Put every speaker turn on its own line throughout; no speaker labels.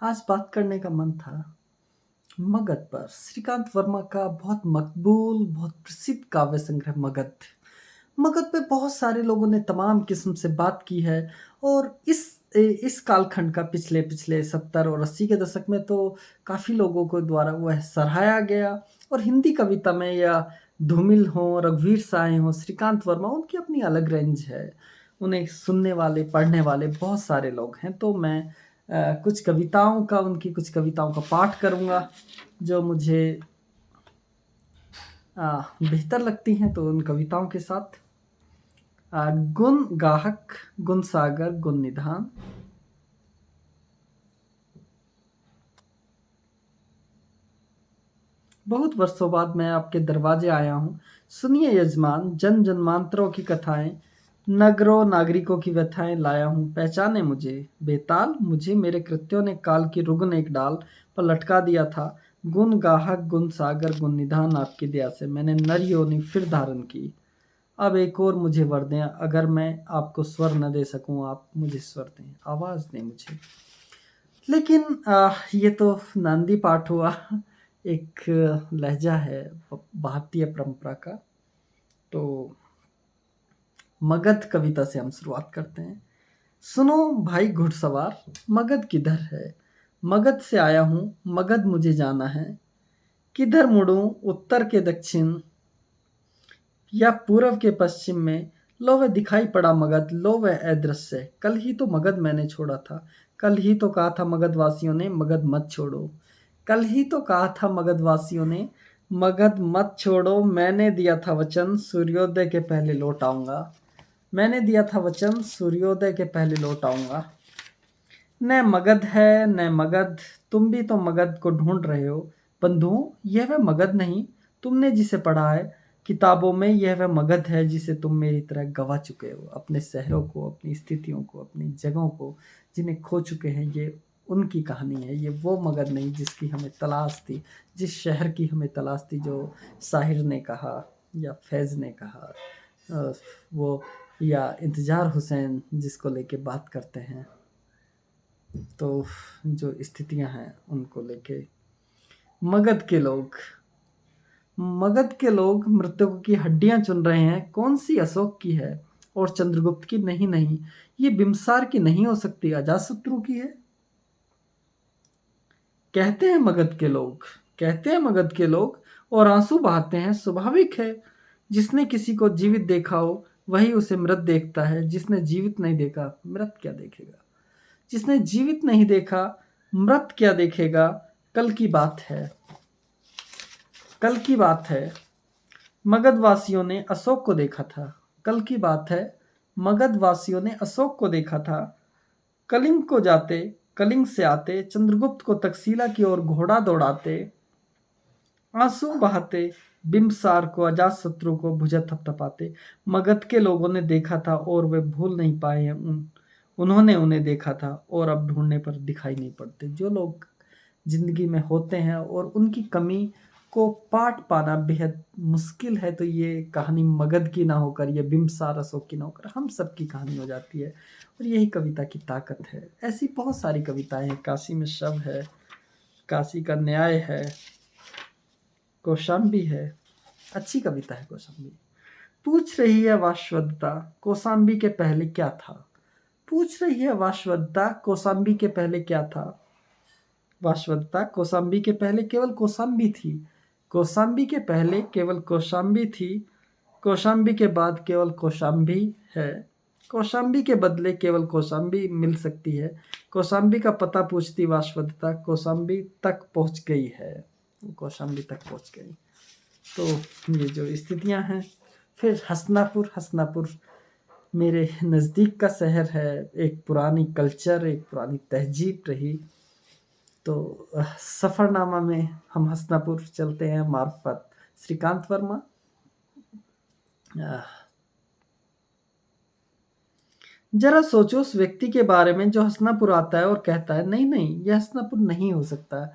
आज बात करने का मन था मगध पर। श्रीकांत वर्मा का बहुत मकबूल, बहुत प्रसिद्ध काव्य संग्रह मगध। मगध पे बहुत सारे लोगों ने तमाम किस्म से बात की है। और इस कालखंड का पिछले पिछले 70 और 80 के दशक में तो काफ़ी लोगों को द्वारा वह सराहाया गया। और हिंदी कविता में या धूमिल हो, रघुवीर साय हो, श्रीकांत वर्मा, उनकी अपनी अलग रेंज है। उन्हें सुनने वाले, पढ़ने वाले बहुत सारे लोग हैं। तो मैं उनकी कुछ कविताओं का पाठ करूँगा जो मुझे बेहतर लगती हैं। तो उन कविताओं के साथ गुण गाहक, गुण सागर, गुण निधान। बहुत वर्षों बाद मैं आपके दरवाजे आया हूँ। सुनिए यजमान, जन जन्मांतरों की कथाएं, नगरों नागरिकों की व्यथाएं लाया हूँ। पहचाने मुझे बेताल, मुझे मेरे कृत्यों ने काल की रुगन एक डाल पर लटका दिया था। गुण गाहक, गुण सागर, गुण निधान, आपकी दया से मैंने नर योनि फिर धारण की। अब एक और मुझे वर दें, अगर मैं आपको स्वर न दे सकूं, आप मुझे स्वर दें, आवाज़ दें मुझे। लेकिन ये तो नांदी पाठ हुआ। एक लहजा है भारतीय परंपरा का। तो मगध कविता से हम शुरुआत करते हैं। सुनो भाई घुड़सवार, मगध किधर है? मगध से आया हूँ, मगध मुझे जाना है। किधर मुड़ूं, उत्तर के दक्षिण या पूर्व के पश्चिम में? लो वह दिखाई पड़ा मगध, लो वह अदृश्य। कल ही तो मगध मैंने छोड़ा था, कल ही तो कहा था मगध वासियों ने मगध मत छोड़ो। कल ही तो कहा था मगध वासियों ने मगध मत छोड़ो। मैंने दिया था वचन, सूर्योदय के पहले लौट आऊंगा। मैंने दिया था वचन, सूर्योदय के पहले लौट आऊंगा। न मगध है न मगध, तुम भी तो मगध को ढूंढ रहे हो। बंधुओं, यह वह मगध नहीं तुमने जिसे पढ़ा है किताबों में, यह वह मगध है जिसे तुम मेरी तरह गवा चुके हो। अपने शहरों को, अपनी स्थितियों को, अपनी जगहों को जिन्हें खो चुके हैं, ये उनकी कहानी है। ये वो मगध नहीं जिसकी हमें तलाश थी, जिस शहर की हमें तलाश थी, जो साहिर ने कहा या फैज़ ने कहा, वो या इंतज़ार हुसैन जिसको लेके बात करते हैं। तो जो स्थितियां हैं उनको लेके मगध के लोग मृतकों की हड्डियां चुन रहे हैं। कौन सी अशोक की है और चंद्रगुप्त की? नहीं नहीं, ये बिम्सार की नहीं हो सकती, अजातशत्रु की है। कहते हैं मगध के लोग और आंसू बहाते हैं। स्वाभाविक है, जिसने किसी को जीवित देखा हो वही उसे मृत देखता है। जिसने जीवित नहीं देखा मृत क्या देखेगा? जिसने जीवित नहीं देखा मृत क्या देखेगा? कल की बात है, कल की बात है, मगध वासियों ने अशोक को देखा था। कल की बात है, मगध वासियों ने अशोक को देखा था। कलिंग को जाते, कलिंग से आते, चंद्रगुप्त को तक्षशिला की ओर घोड़ा दौड़ाते, आंसू बहाते, बिम्बसार को, अजातशत्रु को भुजा थपथपाते। मगध के लोगों ने देखा था और वे भूल नहीं पाए हैं। उन्होंने उन्हें देखा था और अब ढूंढने पर दिखाई नहीं पड़ते। जो लोग जिंदगी में होते हैं और उनकी कमी को पाट पाना बेहद मुश्किल है, तो ये कहानी मगध की ना होकर, ये बिम्बसार अशोक की ना होकर हम सब की कहानी हो जाती है। और यही कविता की ताकत है। ऐसी बहुत सारी कविताएं हैं। काशी में शव है, काशी का न्याय है, कौशाम्बी है, अच्छी कविता है कौशाम्बी। पूछ रही है वाशवदत्ता, कौशाम्बी के पहले क्या था? पूछ रही है वाशवदत्ता, कौशाम्बी के पहले क्या था? वाशवदत्ता, कौशाम्बी के पहले केवल कौशाम्बी थी। कौशाम्बी के पहले केवल कौशाम्बी थी। कौशाम्बी के बाद केवल कौशाम्बी है। कौशाम्बी के बदले केवल कौशाम्बी मिल सकती है। कौशाम्बी का पता पूछती वाशवदत्ता, कौशाम्बी तक पहुंच गई है। कौशाम्बी तक पहुंच गई। तो ये जो स्थितियां हैं। फिर हसनापुर मेरे नज़दीक का शहर है। एक पुरानी कल्चर, एक पुरानी तहजीब रही। तो सफ़रनामा में हम हसनापुर चलते हैं मार्फत श्रीकांत वर्मा। जरा सोचो उस व्यक्ति के बारे में जो हसनापुर आता है और कहता है नहीं नहीं, यह हसनापुर नहीं हो सकता।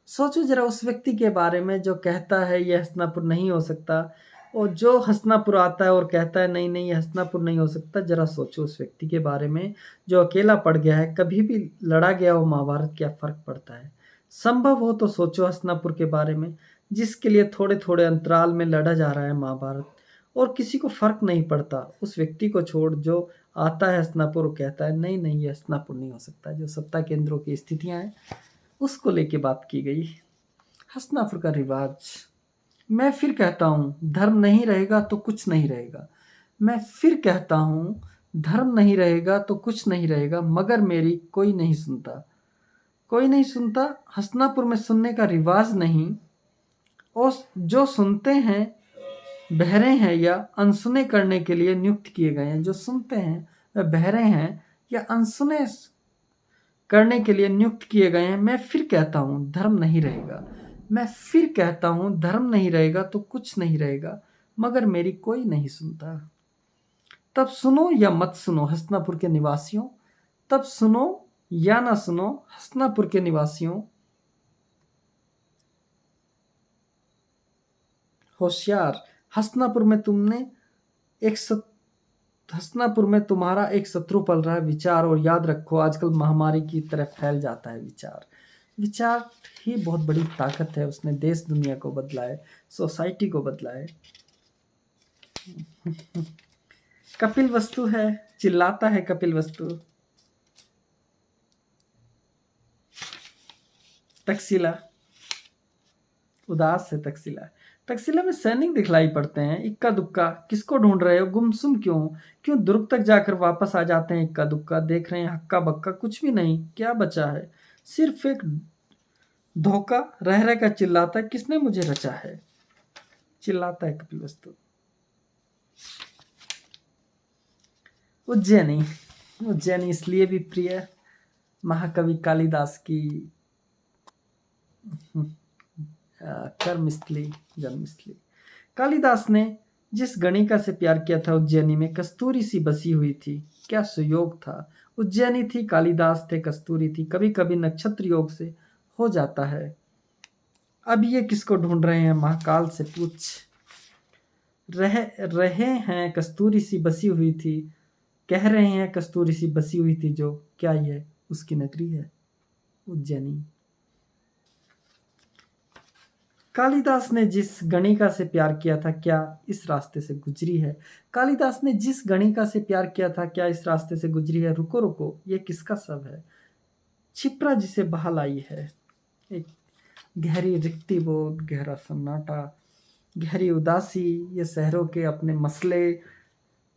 सोचो जरा उस व्यक्ति के बारे में जो कहता है यह हसनापुर नहीं हो सकता। और जो हस्तिनापुर आता है और कहता है नहीं नहीं ये हस्तिनापुर नहीं हो सकता, जरा सोचो उस व्यक्ति के बारे में जो अकेला पड़ गया है। कभी भी लड़ा गया हो महाभारत, क्या फर्क पड़ता है। संभव हो तो सोचो हस्तिनापुर के बारे में, जिसके लिए थोड़े थोड़े अंतराल में लड़ा जा रहा है महाभारत, और किसी को फर्क नहीं पड़ता। उस व्यक्ति को छोड़ जो आता है हस्तिनापुर और कहता है नहीं नहीं ये हस्तिनापुर नहीं हो सकता। जो सत्ता केंद्रों की स्थितियां हैं उसको लेके बात की गई। हस्तिनापुर का रिवाज। मैं फिर कहता हूँ धर्म नहीं रहेगा तो कुछ नहीं रहेगा। मैं फिर कहता हूँ धर्म नहीं रहेगा तो कुछ नहीं रहेगा, मगर मेरी कोई नहीं सुनता। कोई नहीं सुनता हस्तिनापुर में सुनने का रिवाज नहीं, और जो सुनते हैं बहरे हैं या अनसुने करने के लिए नियुक्त किए गए हैं। जो सुनते हैं वह बहरे हैं या अनसुने करने के लिए नियुक्त किए गए हैं। मैं फिर कहता हूँ धर्म नहीं रहेगा। मैं फिर कहता हूँ धर्म नहीं रहेगा तो कुछ नहीं रहेगा, मगर मेरी कोई नहीं सुनता। तब सुनो या मत सुनो हस्तिनापुर के निवासियों, तब सुनो या ना सुनो हस्तिनापुर के निवासियों। होशियार, हस्तिनापुर में तुमने एक हस्तिनापुर में तुम्हारा एक शत्रु पल रहा है, विचार। और याद रखो आजकल महामारी की तरह फैल जाता है विचार। विचार ही बहुत बड़ी ताकत है, उसने देश दुनिया को बदला है, सोसाइटी को बदला है। कपिल वस्तु है, चिल्लाता है कपिल वस्तु। तक्षशिला, उदास है तक्षशिला। तक्षशिला में सैनिक दिखलाई पड़ते हैं इक्का दुक्का। किसको ढूंढ रहे हो, गुमसुम क्यों क्यों दुर्ग तक जाकर वापस आ जाते हैं इक्का दुक्का। देख रहे हैं हक्का बक्का, कुछ भी नहीं, क्या बचा है, सिर्फ एक धोखा। रह रह कर चिल्लाता है किसने मुझे रचा है, चिल्लाता है कपिल वस्तु। उज्जैनी, उज्जैनी इसलिए भी प्रिय महाकवि कालिदास की कर्मस्थली, जन्मस्थली। कालिदास ने जिस गणिका से प्यार किया था उज्जैनी में कस्तूरी सी बसी हुई थी। क्या सुयोग था। उज्जैनी थी, कालिदास थे, कस्तूरी थी। कभी कभी नक्षत्र योग से हो जाता है। अब ये किसको ढूंढ रहे हैं, महाकाल से पूछ रहे हैं। कस्तूरी सी बसी हुई थी, कह रहे हैं कस्तूरी सी बसी हुई थी जो, क्या यह उसकी नगरी है उज्जैनी। कालिदास ने जिस गणिका से प्यार किया था क्या इस रास्ते से गुजरी है। कालिदास ने जिस गणिका से प्यार किया था क्या इस रास्ते से गुजरी है। रुको रुको, ये किसका शव है। छिपरा जिसे बहाल आई है। एक गहरी रिक्ति बोध, गहरा सन्नाटा, गहरी उदासी। ये शहरों के अपने मसले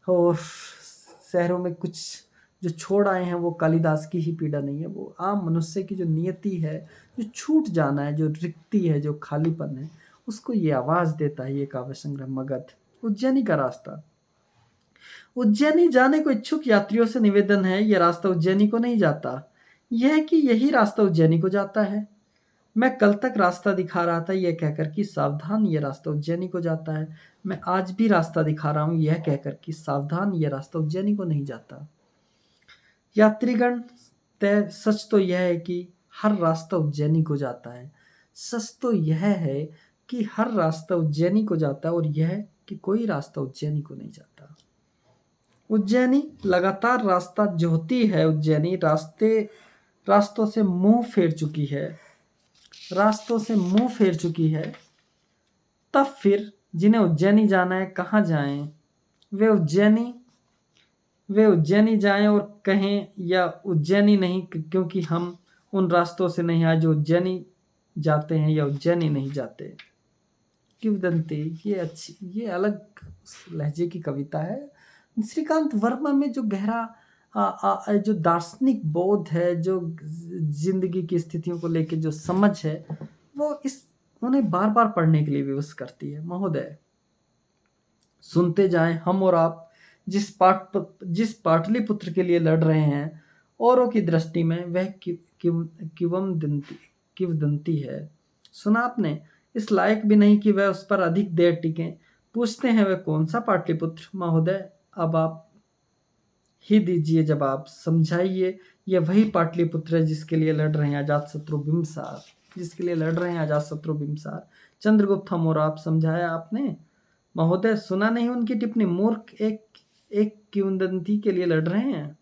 और शहरों में कुछ जो छोड़ आए हैं वो कालिदास की ही पीड़ा नहीं है, वो आम मनुष्य की जो नियति है, जो छूट जाना है, जो रिक्ति है, जो खालीपन है, उसको ये आवाज देता है ये काव्य संग्रह मगध। उज्जैनी का रास्ता। उज्जैनी जाने को इच्छुक यात्रियों से निवेदन है, यह रास्ता उज्जैनी को नहीं जाता, यह कि यही रास्ता उज्जैनी को जाता है। मैं कल तक रास्ता दिखा रहा था यह कहकर कि सावधान ये रास्ता उज्जैनी को जाता है। मैं आज भी रास्ता दिखा रहा हूं यह कहकर कि सावधान ये रास्ता उज्जैनी को नहीं जाता। यात्रीगण, तय सच तो यह है कि हर रास्ता उज्जैनी को जाता है। सच तो यह है कि हर रास्ता उज्जैनी को जाता है, और यह कि कोई रास्ता उज्जैनी को नहीं जाता। उज्जैनी लगातार रास्ता जोहती है। उज्जैनी रास्तों से मुंह फेर चुकी है, रास्तों से मुंह फेर चुकी है। तब फिर जिन्हें उज्जैनी जाना है कहाँ जाएं। वे उज्जैनी जाएं और कहें या उज्जैनी नहीं, क्योंकि हम उन रास्तों से नहीं आए जो उज्जैनी जाते हैं, या उज्जैनी नहीं जाते। किंवदंती, ये अलग लहजे की कविता है। श्रीकांत वर्मा में जो गहरा जो दार्शनिक बोध है, जो जिंदगी की स्थितियों को लेकर जो समझ है, वो उन्हें बार बार पढ़ने के लिए विवश करती है। महोदय, सुनते जाएं हम और आप जिस पाटलिपुत्र के लिए लड़ रहे हैं, औरों की दृष्टि में वह किंवदंती है। सुना आपने, इस लायक भी नहीं कि वह उस पर अधिक देर टिके। पूछते हैं वह कौन सा पाटलिपुत्र। महोदय, अब आप ही दीजिए जवाब, समझाइए। यह वही पाटलिपुत्र है जिसके लिए लड़ रहे हैं अजातशत्रु बिंबिसार, जिसके लिए लड़ रहे हैं अजातशत्रु बिंबिसार। चंद्रगुप्त हम और आप, समझाया आपने। महोदय, सुना नहीं उनकी टिप्पणी? मूर्ख एक एक किंवदंती के लिए लड़ रहे हैं।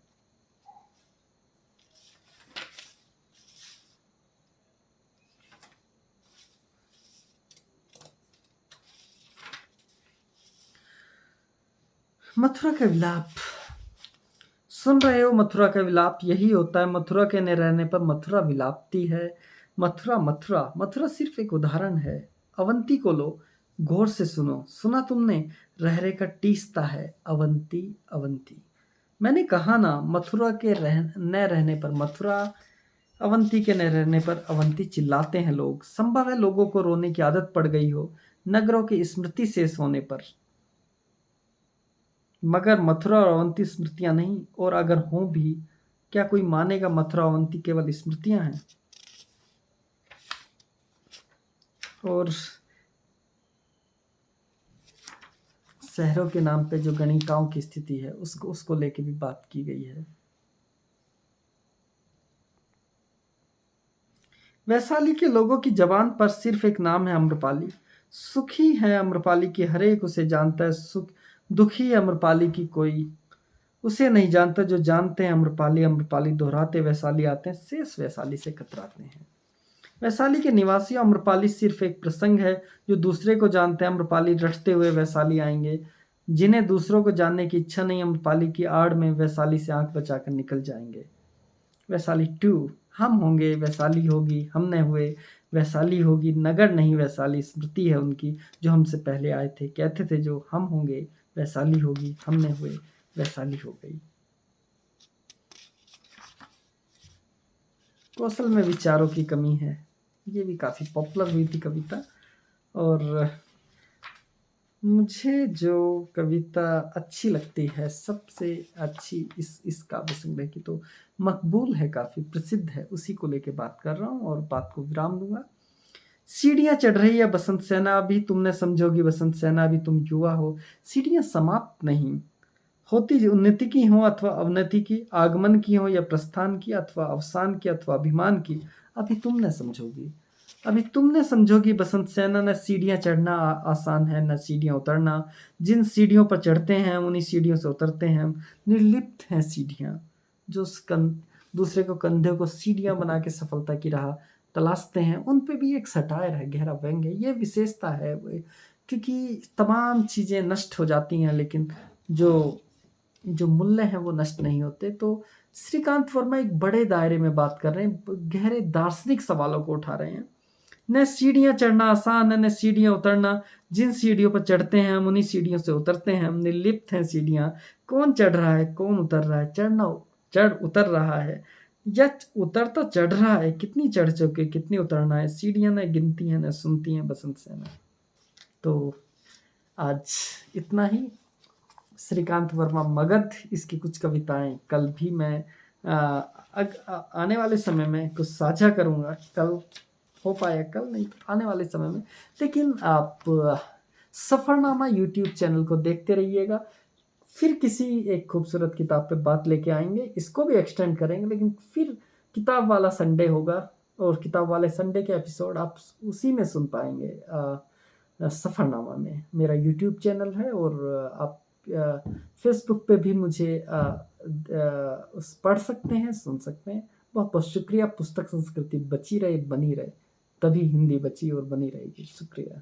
मथुरा का विलाप। सुन रहे हो मथुरा का विलाप? यही होता है, मथुरा के न रहने पर मथुरा विलापती है। मथुरा मथुरा मथुरा सिर्फ एक उदाहरण है। अवंती को लो, गौर से सुनो। सुना तुमने? रह रहे का टीसता है, अवंती अवंती। मैंने कहा ना, मथुरा के न रहने पर मथुरा, अवंती के न रहने पर अवंती चिल्लाते हैं लोग। संभव है लोगों को रोने की आदत पड़ गई हो नगरों की स्मृति शेष होने पर, मगर मथुरा और अवंती स्मृतियां नहीं। और अगर हों भी, क्या कोई मानेगा मथुरा अवंती केवल स्मृतियां हैं? और शहरों के नाम पे जो गणिकाओं की स्थिति है, उसको उसको लेके भी बात की गई है। वैशाली के लोगों की जबान पर सिर्फ एक नाम है, अम्रपाली। सुखी है अम्रपाली की, हर एक उसे जानता है। सुख दुखी है अम्रपाली की, कोई उसे नहीं जानता। जो जानते हैं अम्रपाली अम्रपाली दोहराते वैशाली आते हैं, शेष वैशाली से कतराते हैं। वैशाली के निवासियों, अम्रपाली सिर्फ एक प्रसंग है। जो दूसरे को जानते हैं अम्रपाली रटते हुए वैशाली आएंगे। जिन्हें दूसरों को जानने की इच्छा नहीं, अम्रपाली की आड़ में वैशाली से आंख बचाकर निकल जाएंगे। वैशाली 2, हम होंगे, वैशाली होगी, हम न हुए, वैशाली होगी। नगर नहीं वैशाली, स्मृति है उनकी जो हमसे पहले आए थे। कहते थे जो हम होंगे, वैशाली होगी, हम न हुए, वैशाली हो गई। कौशल में विचारों की कमी है, ये भी काफ़ी पॉपुलर हुई थी कविता। और मुझे जो कविता अच्छी लगती है, सबसे अच्छी इस काव्य संग्रह की, तो मकबूल है, काफ़ी प्रसिद्ध है, उसी को लेके बात कर रहा हूँ और बात को विराम दूंगा। सीढ़ियाँ चढ़ रही है बसंत सेना, अभी तुम न समझोगी बसंत सेना, अभी तुम युवा हो। सीढ़ियाँ समाप्त नहीं होती, उन्नति की हो अथवा अवनति की, आगमन की हो या प्रस्थान की, अथवा अवसान की अथवा अभिमान की, अभी तुम न समझोगी। अभी तुमने समझोगी बसंत सेना। न सीढ़ियाँ चढ़ना आसान है, न सीढ़ियाँ उतरना। जिन सीढ़ियों पर चढ़ते हैं उन्हीं सीढ़ियों से उतरते हैं हम। निर्लिप्त हैं सीढ़ियाँ, जो दूसरे को कंधे को सीढ़ियाँ बना के सफलता की राह तलाशते हैं। उन पे भी एक सटायर है, गहरा व्यंग है, ये विशेषता है। क्योंकि तमाम चीज़ें नष्ट हो जाती हैं, लेकिन जो जो मूल्य हैं वो नष्ट नहीं होते। तो श्रीकांत वर्मा एक बड़े दायरे में बात कर रहे हैं, गहरे दार्शनिक सवालों को उठा रहे हैं। न सीढ़ियाँ चढ़ना आसान है, न सीढ़ियाँ उतरना। जिन सीढ़ियों पर चढ़ते हैं हम उन्हीं सीढ़ियों से उतरते हैं हम। निर्लिप्त हैं सीढ़ियाँ, कौन चढ़ रहा है कौन उतर रहा है। चढ़ उतर रहा है या उतरता चढ़ रहा है। कितनी चढ़ चुके, कितनी उतरना है। सीढ़ियाँ न गिनती हैं न सुनती हैं बसंत सेना। तो आज इतना ही। श्रीकांत वर्मा मगध, इसकी कुछ कविताएं कल भी मैं आने वाले समय में कुछ साझा करूंगा। कल हो पाया, कल नहीं, आने वाले समय में। लेकिन आप सफ़रनामा यूट्यूब चैनल को देखते रहिएगा। फिर किसी एक खूबसूरत किताब पे बात लेके आएंगे, इसको भी एक्सटेंड करेंगे, लेकिन फिर किताब वाला संडे होगा। और किताब वाले संडे के एपिसोड आप उसी में सुन पाएंगे, सफ़रनामा में। मेरा यूट्यूब चैनल है, और आप फेसबुक पे भी मुझे पढ़ सकते हैं, सुन सकते हैं। बहुत बहुत शुक्रिया। पुस्तक संस्कृति बची रहे, बनी रहे, तभी हिंदी बची और बनी रहेगी। शुक्रिया।